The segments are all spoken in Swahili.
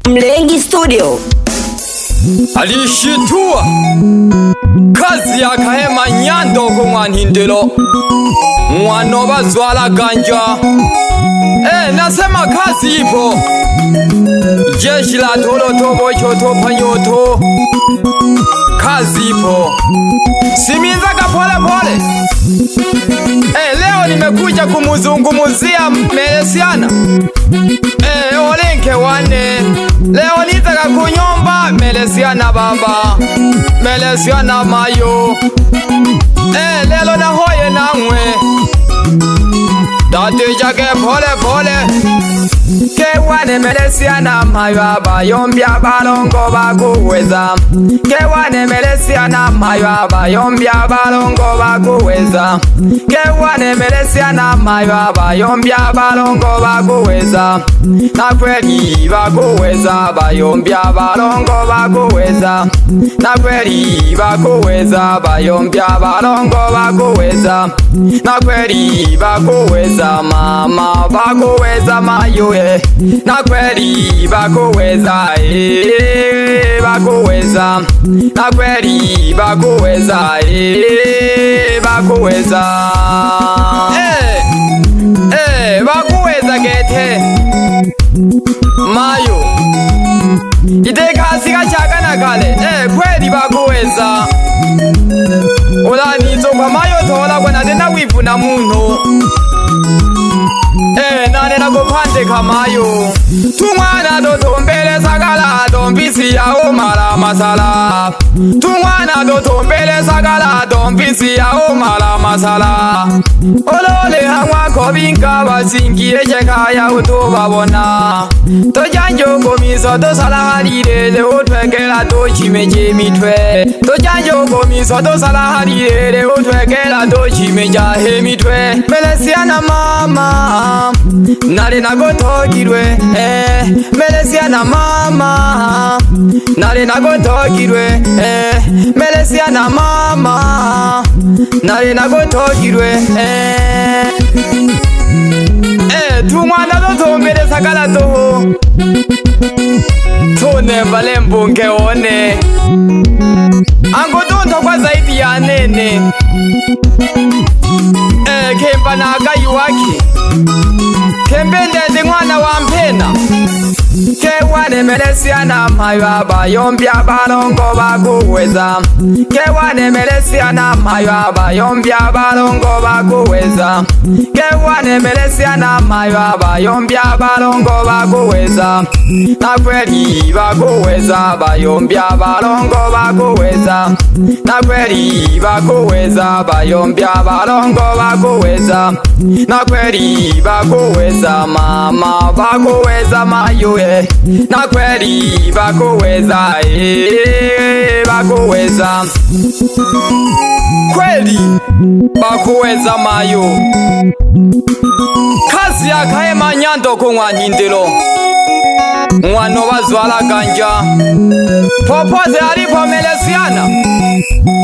Mlengi Studio. Alishitua kazi ya Kahema Nyando kumwanhindilo mwano bazwala ganja. Nasema kazi ipo. Jeshi la tolo bochoto panyoto, kazi ipo. Siminzaga pole pole. Leo nimekuja kumuzungumuzia Melesiana. Olenke wane. Leo nitaka kunyomba Melesiana baba, Melesiana mayo. Lelo na hoye nangwe Dati jake pole pole. Kewane Melesiana mayo abayombya balongo bakuweza. Kewane Melesiana mayo abayombya balongo bakuweza. Kewane Melesiana mayo abayombya balongo bakuweza. Na kweli bakuweza abayombya balongo bakuweza. Na kweli bakuweza abayombya balongo bakuweza. Na kweli bakuweza mama bakuweza mayo na kweli bakuweza bakuweza. Na kweli bakuweza bakuweza. Bakuweza gete mayo iteka siga chakana kale. Kweli bakuweza ulanizo kwa mayo tola kwa nadena wivu na muntu. Nane na kupande kamayo tumwana dotombele sagala dombisi ya omala masala. Tumwana dotombele sagala dombisi ya omala masala. Olole hamwa kobinka basingiye chekaya utobabona. Tojanjo komiso dosala halirele utwekela tochimeje mitwe. Tojanjo komiso dosala halirele utwekela tochimeja he mitwe. Melesiana mama nale nagotogirwe. Melesiana mama nale nagotogirwe. Melesiana mama nale nagotogirwe. Tumwana dotombele sagala toho tone balembo ngeone angodonto kwa zaidi ya nene. Kemba na agayi waki kembende ndi mwana wa mpena. Kewane Melesiana mayo abayombya balongo bakuweza. Kewane Melesiana mayo abayombya balongo bakuweza. Kewane Melesiana mayo abayombya balongo bakuweza. Na kweli bakuweza abayombya balongo bakuweza. Na kweli bakuweza abayombya balongo bakuweza. Na kweli bakuweza mama bakuweza mayo. Na kweli bakuweza bakuweza. Kweli bakuweza mayo. Kazi ya Kahema Nyando kumwanhindilo mwano bazwala ganja. Popoze alipo Melesiana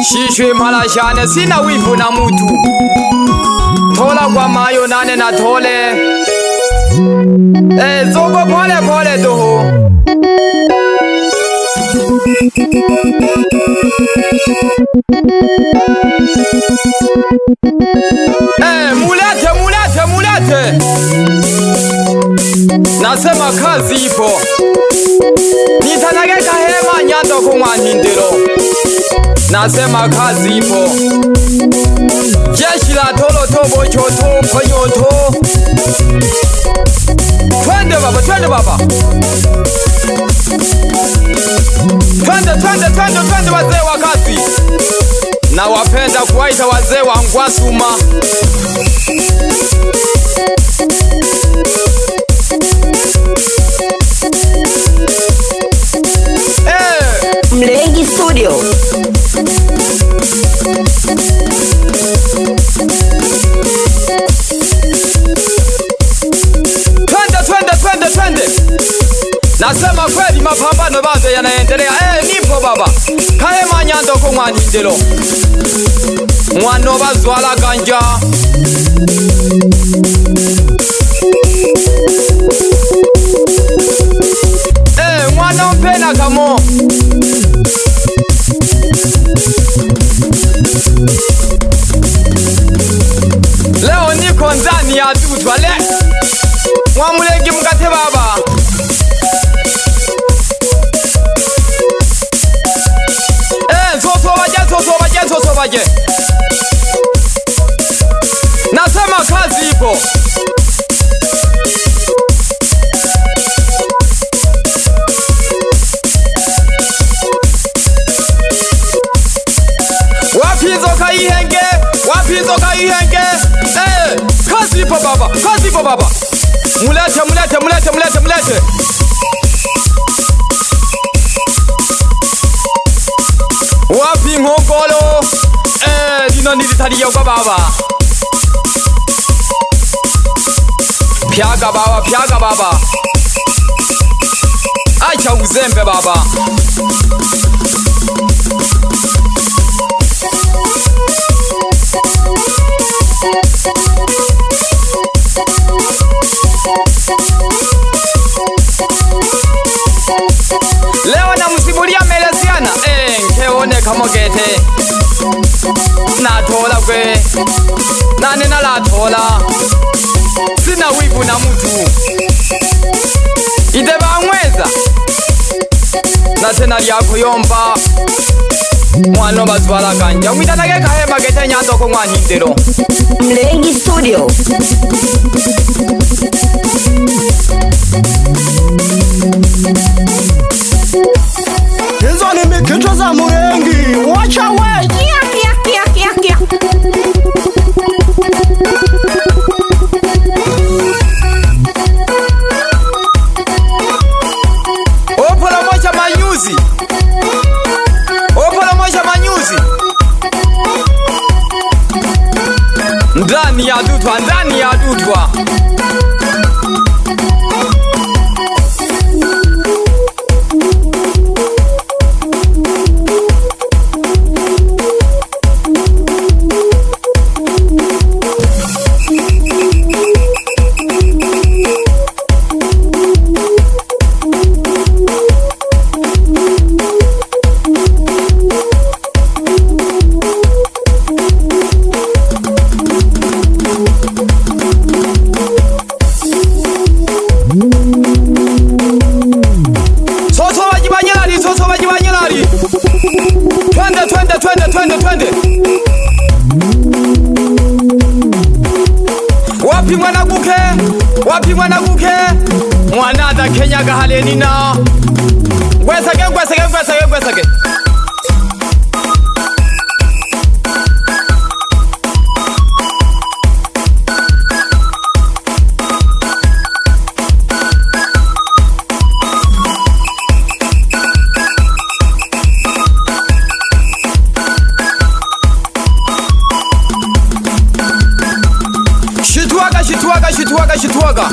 shishwe mhala shane sina wivu na mutu. Tola kwa mayo nane na tole. Zogo pole pole toho. Mulete mulete mulete. Nasema kazi ipo. Nitanage Kahema Nyando kumwanhindilo. Nasema kazi ipo. Jeshi la tolo bochoto panyoto. Twende baba, twende baba. Twende wazee wa kazi. Na wapenda kuwaita wazee wa Ngwasuma. Mlengi Studio. Twende. Nasema kweli mapambano bado yanaendelea. Nipo baba. Kahema Nyando kumwanhindilo mwano bazwala ganja. yako. Wapizoka ihenge, wapizoka ihenge. Kazi ipo baba, kazi ipo baba. Mulete, mulete, mulete, mulete, mulete. Wapi ngongolo. Dino nilitaliya kwa baba. Pyaga baba, pyaga baba. Acha uzembe baba. Leo na musimulia Melesiana. Nkeone kamogete. Natola kwe. Nane nalatola. Sina wivu na mtu. Ideba mweza. Na tena liyako yomba. Mwano bazwala ganja. Mwitanage kahema gete Nyando ko Mwanhindiro. Mlengi Studio. Hizo ni mikito za Murengi. Wacha we. Opola moja manyuzi. Opola moja manyuzi. Ndani ya dutwa, ndani ya dutwa. Twende. Wapi mwana guke. Mwana Kenya gahaleni na. Gwesage. Shituaga.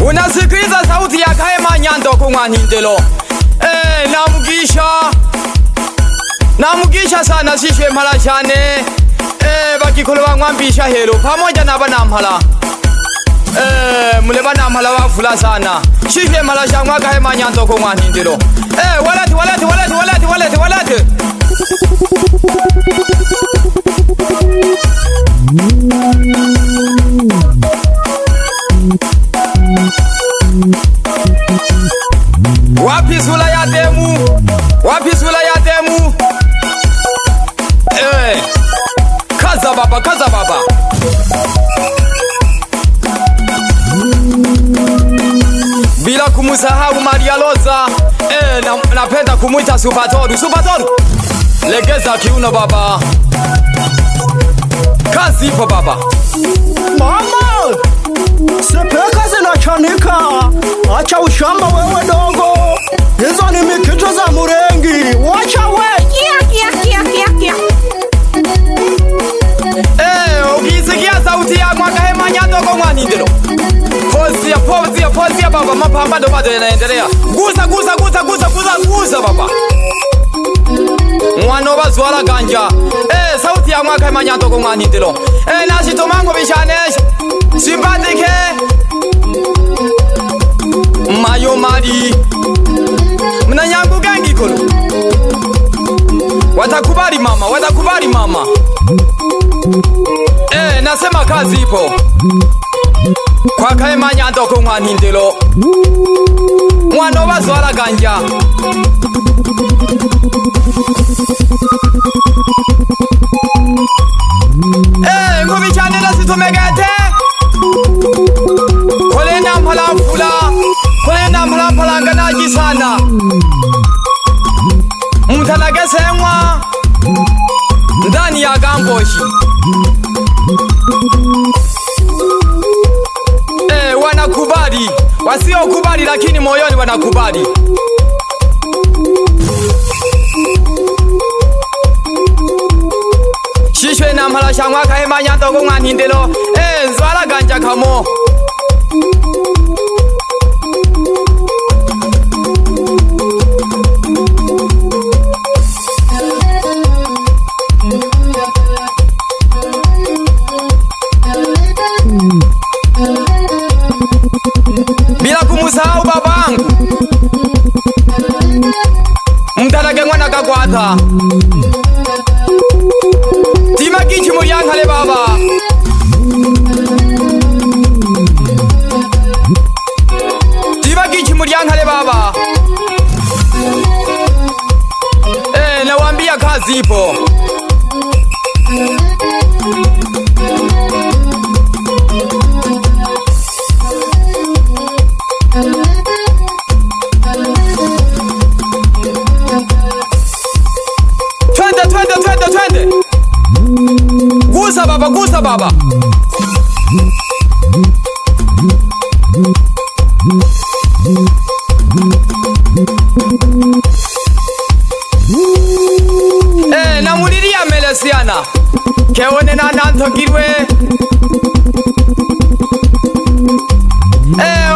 Unasikiliza sauti ya Kahema Nyando ko Mwanhindiro. Namugisha sana sishwe mhala chane. Bakikolo bangwambisha hero pamoja na banamphala. Mule banamphala wafula sana. Sishwe mhala changwa Kahema Nyando ko Mwanhindiro. Walete. Wapi sula ya demu. Kaza baba. Bila kumusahau Maria Loza. Napenda kumuita Supatoru. Legeza kiuno baba. Kazi ipo baba. Mama, sepeka zinachanika. Acha ushamba wewe dogo. Hizo ni mikito za Murengi. Wacha we. Ukisikia sauti ya Kahema Nyando ko Mwanhindiro. Pozia baba, mapambano bado yanaendelea. Gusa baba. Mwano bazwala ganja. Sauti ya Kahema Nyando ko Mwanhindiro. Nasi tomango bishanesha. Simpatike. Mayo mari. Mnanyangu gengi kolo. Watakubali mama, watakubali mama. Nasema kazi ipo. Kwa Kahema Nyando kunywa Ntindiro. Mwana bazwala ganja. Ngubi cyane ndasitumegete. Kolena mpalafula. Kolena mpalafala nganaji sana. Mtanagesemwa ndani ya gamboshi. Wanakubali, wasiokubali lakini moyoni wanakubali. Shishwe na mpalasha mwa Kahema Nyando kunywa Ntindiro. Nzwala ganja kamo. Bila kumusahau babangu Mtalage mwana kakwata Tima kichi muriankale baba. Tima kichi muriankale baba. Nawambia kazi ipo. Twende. Gusa baba, gusa baba. Namuliria Melesiana. Keone na nantokirwe.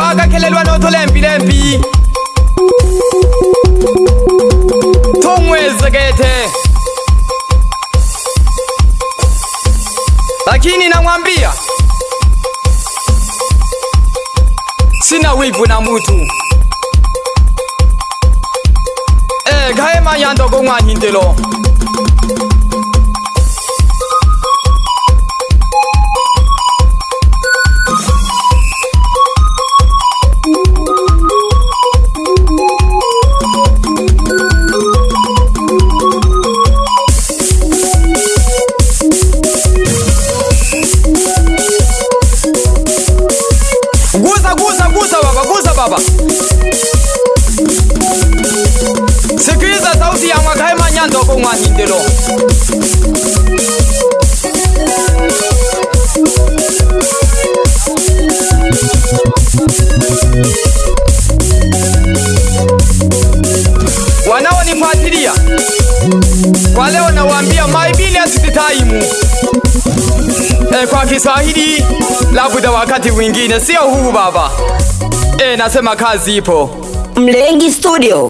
Wakakelelwa notolempi. Tumwezegete. Lakini namwambia sina wivu na mutu. Kahema Nyando kunywa Ntindiro. Gusa baba. Sikiliza sauti ya Kahema Nyando kunywa Ntindiro. Wanaonifuatilia kwa leo nawaambia my business time. Kwa Kiswahili labda wakati mwingine, sio huu baba. Nasema kazi ipo. Mlengi Studio.